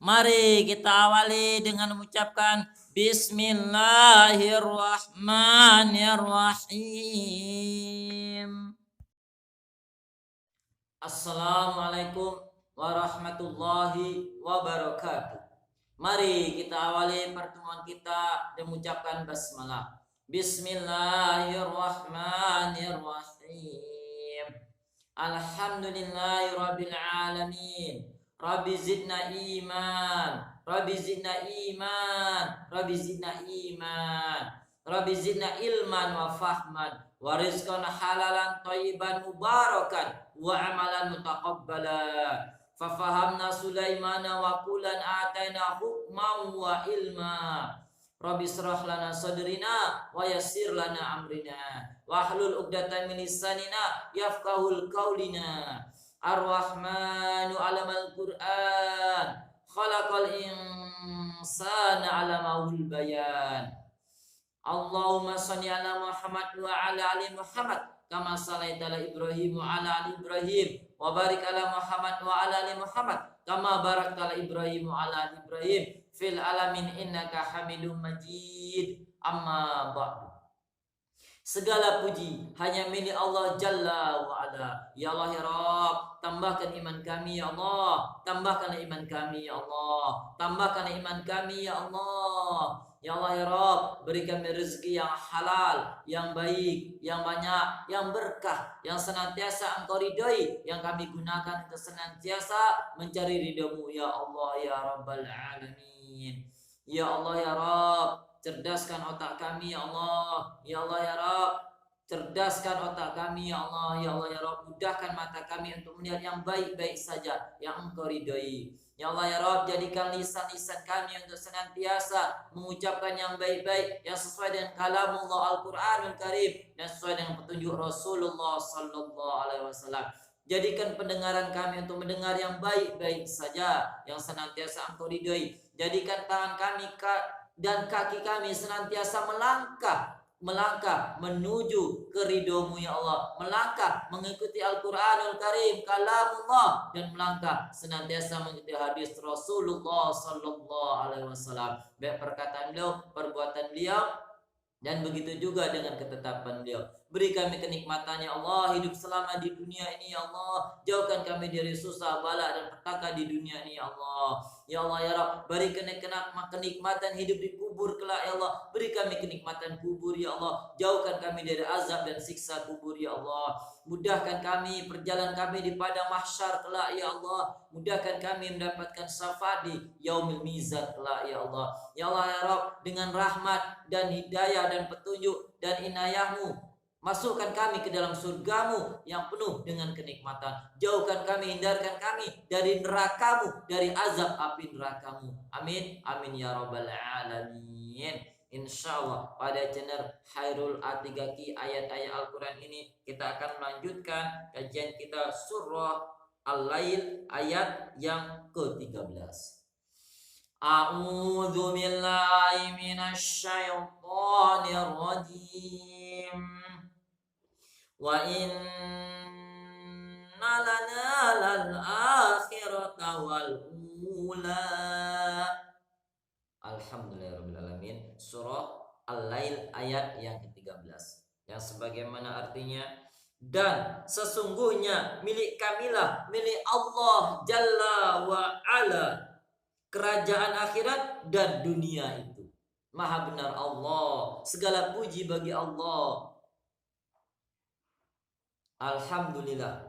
Mari kita awali dengan mengucapkan Bismillahirrahmanirrahim. Assalamualaikum warahmatullahi wabarakatuh. Mari kita awali pertemuan kita dengan mengucapkan basmalah. Bismillahirrahmanirrahim. Alhamdulillahirabbil alamin. Rabbi zidna iman, Rabbi zidna iman, Rabbi zidna iman, Rabbi zidna ilman wa fahman, wa rizqan halalan thayyiban mubarakan, wa amalan mutaqabbala. Fafahamna Sulaimana wa kulan ataina hukman wa ilma. Rabbi srah lana sadrina wa yassir lana amrina wahlul 'uqdatam min lisanina yafqahul qaulina. Ar-Rahmanu 'alamal Qur'an, khalaqal insana 'alamahul bayan. Allahumma shalli ala Muhammad wa ala ali Muhammad kama shallaita ala Ibrahim wa ala ali Ibrahim wa barik ala Muhammad wa ala ali Muhammad kama barakta ala Ibrahim wa ala ali Ibrahim fil alamin innaka Hamidum Majid. Amma ba'du. Segala puji hanya milik Allah Jalla wa Ala. Ya Allah ya Rabb, tambahkan iman kami ya Allah, tambahkan iman kami ya Allah, tambahkan iman kami ya Allah. Ya Allah ya Rabb, berikan rezeki yang halal, yang baik, yang banyak, yang berkah, yang senantiasa Engkau ridhoi, yang kami gunakan untuk senantiasa mencari ridhamu ya Allah ya Rabbal Alamin. Ya Allah ya Rabb, cerdaskan otak kami ya Allah. Ya Allah ya Rabb, cerdaskan otak kami ya Allah. Ya Allah ya Rabb, mudahkan mata kami untuk melihat yang baik-baik saja yang Engkau ridhoi. Ya Allah ya Rabb, jadikan lisan-lisan kami untuk senantiasa mengucapkan yang baik-baik, yang sesuai dengan kalamullah Al-Qur'anul Karim dan sesuai dengan petunjuk Rasulullah sallallahu alaihi wasallam. Jadikan pendengaran kami untuk mendengar yang baik-baik saja, yang senantiasa Engkau ridhoi. Jadikan tangan kami dan kaki kami senantiasa melangkah menuju keridhomu ya Allah, melangkah mengikuti Al-Qur'anul Karim kalamullah, dan melangkah senantiasa mengikuti hadis Rasulullah sallallahu alaihi wasallam, baik perkataan beliau, perbuatan beliau, dan begitu juga dengan ketetapan beliau. Beri kami kenikmatan ya Allah, hidup selama di dunia ini ya Allah. Jauhkan kami dari susah, bala dan petaka di dunia ini ya Allah. Ya Allah ya Rabb, beri kenikmatan hidup di kubur kelak ya Allah. Beri kami kenikmatan kubur ya Allah. Jauhkan kami dari azab dan siksa kubur ya Allah. Mudahkan kami perjalanan kami di padang mahsyar kelak ya Allah. Mudahkan kami mendapatkan syafaat di yaumil mizan kelak ya Allah. Ya Allah ya Rabb, dengan rahmat dan hidayah dan petunjuk dan inayahmu, masukkan kami ke dalam surgamu yang penuh dengan kenikmatan. Jauhkan kami, hindarkan kami dari nerakamu, dari azab api nerakamu. Amin, amin ya rabbal alamin. Insyaallah pada channel Khairul Atigaki ayat-ayat Al-Quran ini kita akan melanjutkan kajian kita surah Al-Lail ayat yang ke-13. A'udzu billahi minasy syaithanir rajim. Wa inna lana lal akhirata wal ula. Alhamdulillahirabbil alamin. Surah Al-Lail ayat yang ke-13, yang sebagaimana artinya, dan sesungguhnya milik kamilah, milik Allah Jalla wa Ala, kerajaan akhirat dan dunia itu. Maha benar Allah, segala puji bagi Allah. Alhamdulillah,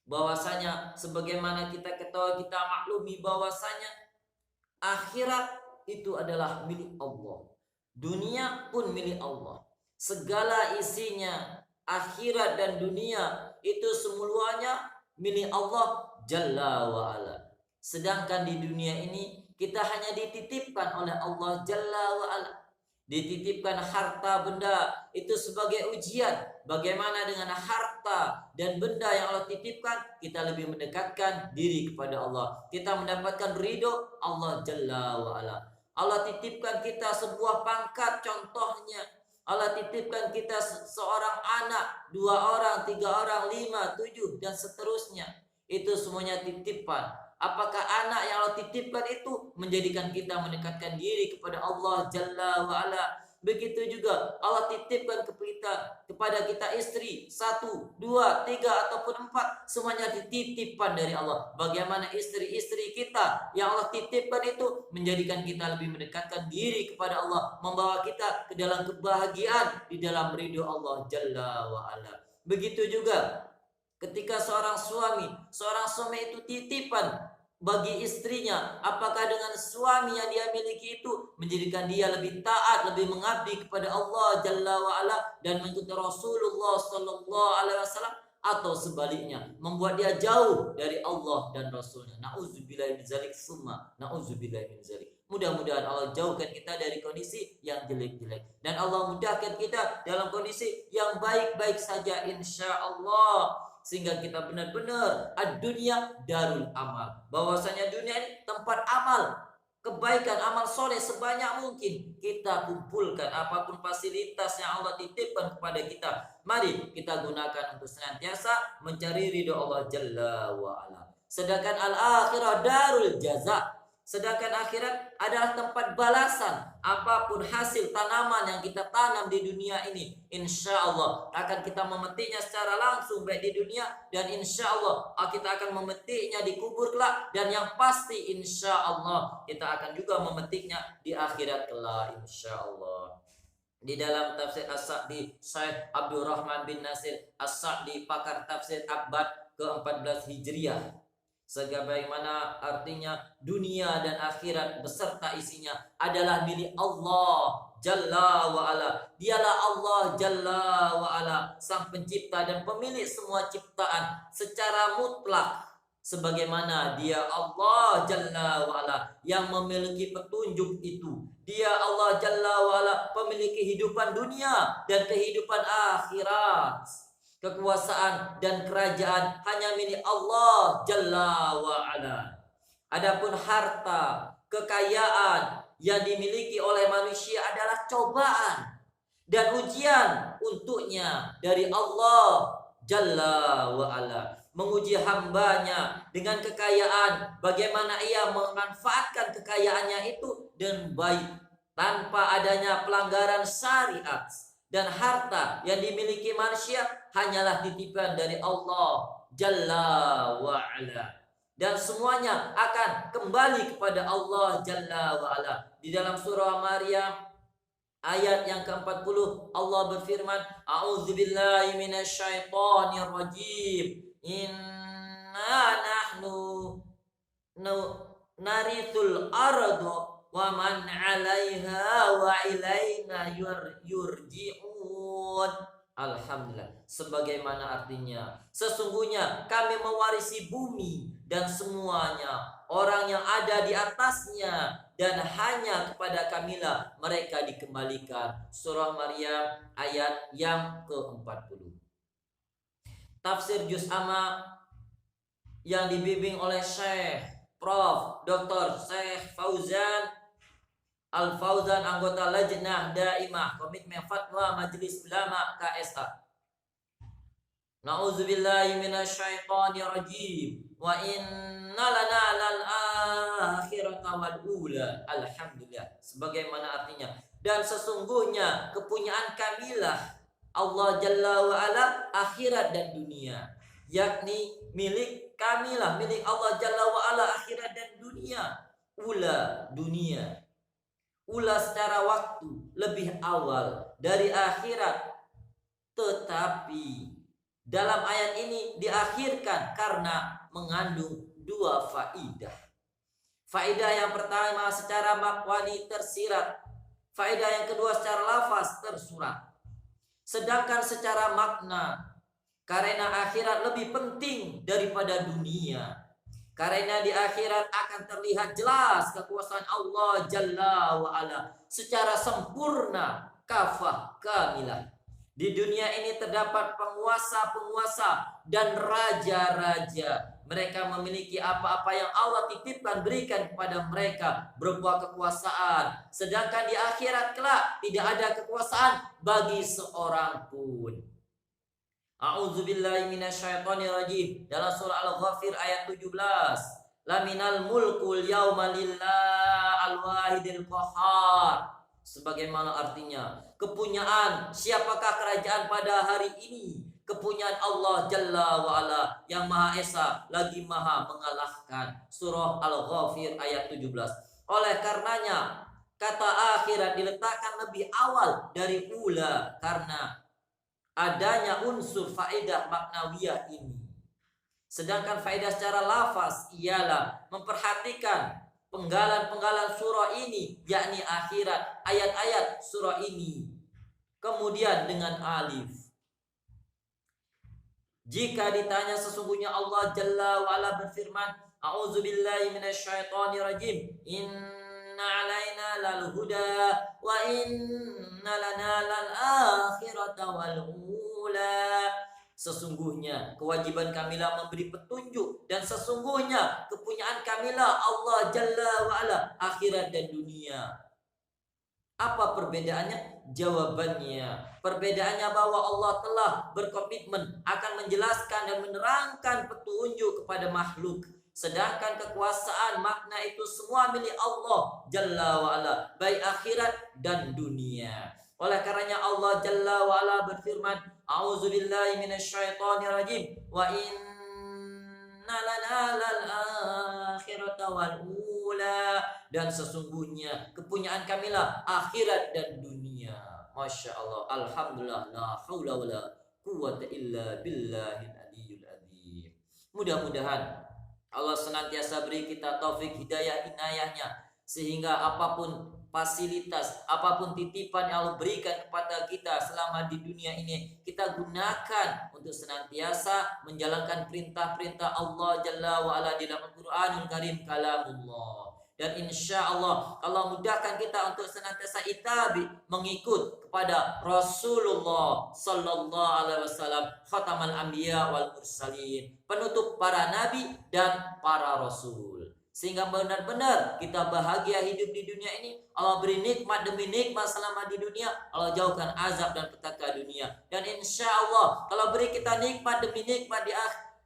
bahwasanya sebagaimana kita ketahui, kita maklumi bahwasanya akhirat itu adalah milik Allah, dunia pun milik Allah. Segala isinya akhirat dan dunia itu semuanya milik Allah Jalla wa Ala. Sedangkan di dunia ini kita hanya dititipkan oleh Allah Jalla wa Ala, dititipkan harta benda itu sebagai ujian. Bagaimana dengan harta dan benda yang Allah titipkan, kita lebih mendekatkan diri kepada Allah, kita mendapatkan ridho Allah Jalla wa Ala. Allah titipkan kita sebuah pangkat, contohnya Allah titipkan kita seorang anak, 2 orang, 3 orang, 5, 7 dan seterusnya. Itu semuanya titipan. Apakah anak yang Allah titipkan itu menjadikan kita mendekatkan diri kepada Allah Jalla wa'ala? Begitu juga Allah titipkan kepada kita istri 1, 2, 3 ataupun 4, semuanya dititipkan dari Allah. Bagaimana istri-istri kita yang Allah titipkan itu menjadikan kita lebih mendekatkan diri kepada Allah, membawa kita ke dalam kebahagiaan di dalam ridho Allah Jalla wa'ala. Begitu juga ketika seorang suami itu titipan bagi istrinya, apakah dengan suami yang dia miliki itu menjadikan dia lebih taat, lebih mengabdi kepada Allah Jalla wa'ala dan mengikuti Rasulullah Sallallahu Alaihi Wasallam, atau sebaliknya membuat dia jauh dari Allah dan Rasulnya. Na'udzubillahi min zalik, summa na'udzubillahi min zalik. Mudah-mudahan Allah jauhkan kita dari kondisi yang jelek-jelek dan Allah mudahkan kita dalam kondisi yang baik-baik saja insyaallah, sehingga kita benar-benar ad-dunya darul amal, bahwasanya dunia ini tempat amal kebaikan, amal soleh sebanyak mungkin kita kumpulkan. Apapun fasilitas yang Allah titipkan kepada kita, mari kita gunakan untuk senantiasa mencari ridho Allah Jalla wa'ala. Sedangkan al-akhirah darul jaza, sedangkan akhirat adalah tempat balasan. Apapun hasil tanaman yang kita tanam di dunia ini, insya Allah akan kita memetiknya secara langsung baik di dunia, dan insya Allah kita akan memetiknya di kubur kelak, dan yang pasti insya Allah kita akan juga memetiknya di akhirat kelak insya Allah. Di dalam tafsir As-Sa'di, Syekh Abdurrahman bin Nasir As-Sa'di, pakar tafsir abad ke-14 Hijriah, sebagaimana artinya dunia dan akhirat beserta isinya adalah milik Allah Jalla wa'ala. Dialah Allah Jalla wa'ala, sang pencipta dan pemilik semua ciptaan secara mutlak, sebagaimana dia Allah Jalla wa'ala yang memiliki petunjuk itu. Dia Allah Jalla wa'ala pemilik kehidupan dunia dan kehidupan akhirat. Kekuasaan dan kerajaan hanya milik Allah Jalla wa'ala. Adapun harta, kekayaan yang dimiliki oleh manusia adalah cobaan dan ujian untuknya dari Allah Jalla wa'ala, menguji hambanya dengan kekayaan, bagaimana ia memanfaatkan kekayaannya itu dengan baik tanpa adanya pelanggaran syariat. Dan harta yang dimiliki manusia hanyalah titipan dari Allah Jalla wa'ala, dan semuanya akan kembali kepada Allah Jalla wa'ala. Di dalam surah Maryam ayat yang ke-40 Allah berfirman, a'udzubillahi minasyaitonir rajim, inna nahnu narithul ardo wa man 'alaiha wa ilaina yurji'un. Alhamdulillah. Sebagaimana artinya, sesungguhnya kami mewarisi bumi dan semuanya orang yang ada di atasnya, dan hanya kepada kamilah mereka dikembalikan. Surah Maryam ayat yang ke-40. Tafsir Juz Amma yang dibimbing oleh Syekh Prof. Dr. Syekh Fauzan Al-Fauzan, anggota Lajnah Daimah Komitmen Fatwa Majelis Ulama KSA. Na'udzubillahi minasyaitonir rajim. Wa inna lana lal akhirata wal ula. Alhamdulillah. Sebagaimana artinya, dan sesungguhnya kepunyaan kamilah Allah Jalla wa'ala akhirat dan dunia, yakni milik kamilah, milik Allah Jalla wa'ala akhirat dan dunia. Ula dunia, ula secara waktu lebih awal dari akhirat, tetapi dalam ayat ini diakhirkan karena mengandung dua faidah. Faidah yang pertama secara makwani tersirat, faidah yang kedua secara lafaz tersurat. Sedangkan secara makna, karena akhirat lebih penting daripada dunia, karena di akhirat akan terlihat jelas kekuasaan Allah Jalla wa'ala secara sempurna, kafah, kamilah. Di dunia ini terdapat penguasa-penguasa dan raja-raja. Mereka memiliki apa-apa yang Allah titipkan, berikan kepada mereka berupa kekuasaan. Sedangkan di akhirat kelak tidak ada kekuasaan bagi seorang pun. A'udzubillahi minasyaitonir rajim. Dalam surah Al-Ghafir ayat 17. laminal mulkul yauma lillah al-wahidil qahhar. Sebagaimana artinya, kepunyaan siapakah kerajaan pada hari ini? Kepunyaan Allah Jalla wa'ala yang Maha Esa lagi Maha mengalahkan. Surah Al-Ghafir ayat 17. Oleh karenanya kata akhirat diletakkan lebih awal dari ula karena adanya unsur faedah maknawiyah ini. Sedangkan faedah secara lafaz ialah memperhatikan penggalan-penggalan surah ini, yakni akhirat ayat-ayat surah ini. Kemudian dengan alif. Jika ditanya sesungguhnya Allah Jalla wa'ala berfirman, A'udzubillahi minasyaitonirrajim. Inna alaina lal huda wa inna lana lal akhirata wal ula. Sesungguhnya kewajiban kamilah memberi petunjuk dan sesungguhnya kepunyaan kamilah Allah Jalla wa'ala akhirat dan dunia. Apa perbedaannya? Jawabannya, perbedaannya bahwa Allah telah berkomitmen akan menjelaskan dan menerangkan petunjuk kepada makhluk. Sedangkan kekuasaan makna itu semua milik Allah Jalla wa'ala, baik akhirat dan dunia. Oleh karenanya Allah Jalla wa'ala berfirman, A'udzubillahi minasyaitonirrajim wa inna lana lal akhirata wal ula. Dan sesungguhnya kepunyaan kamilah akhirat dan dunia. Masya Allah, alhamdulillah, la haula wala quwwata illa billahil aliyyil adzim. Mudah-mudahan Allah senantiasa beri kita taufik hidayah inayahnya sehingga apapun fasilitas, apapun titipan yang Allah berikan kepada kita selama di dunia ini, kita gunakan untuk senantiasa menjalankan perintah-perintah Allah Jalla wa'ala di dalam Al-Quranul Karim, kalamullah. Dan insya Allah Allah mudahkan kita untuk senantiasa itabi mengikut kepada Rasulullah Sallallahu Alaihi Wasallam, khatamal anbiya wal mursalin, penutup para nabi dan para rasul, sehingga benar-benar kita bahagia hidup di dunia ini. Allah beri nikmat demi nikmat selama di dunia, Allah jauhkan azab dan petaka dunia. Dan insya Allah kalau beri kita nikmat demi nikmat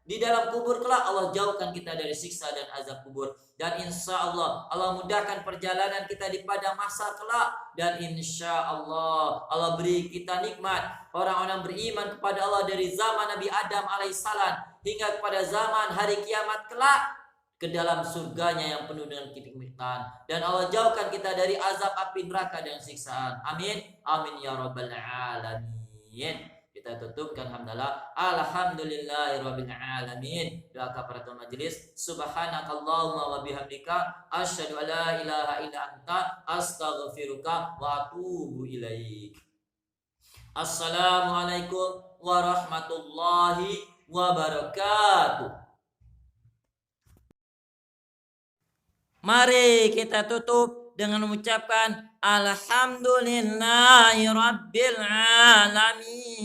di dalam kubur kelak, Allah jauhkan kita dari siksa dan azab kubur. Dan insya Allah Allah mudahkan perjalanan kita di padang mahsyar kelak. Dan insya Allah Allah beri kita nikmat orang-orang beriman kepada Allah dari zaman Nabi Adam alaihissalam hingga kepada zaman hari kiamat kelak ke dalam surganya yang penuh dengan kenikmatan. Dan Allah jauhkan kita dari azab api neraka dan siksaan. Amin. Amin ya rabbal alamin. Kita tutupkan hamdalah. Alhamdulillahirabbil alamin. Doa kafaratul majelis. Subhanakallahumma wa bihamdika asyhadu an la ilaha illa anta astaghfiruka wa atubu ilaik. Assalamualaikum warahmatullahi wabarakatuh. Mari kita tutup dengan mengucapkan Alhamdulillahi Rabbil Alamin.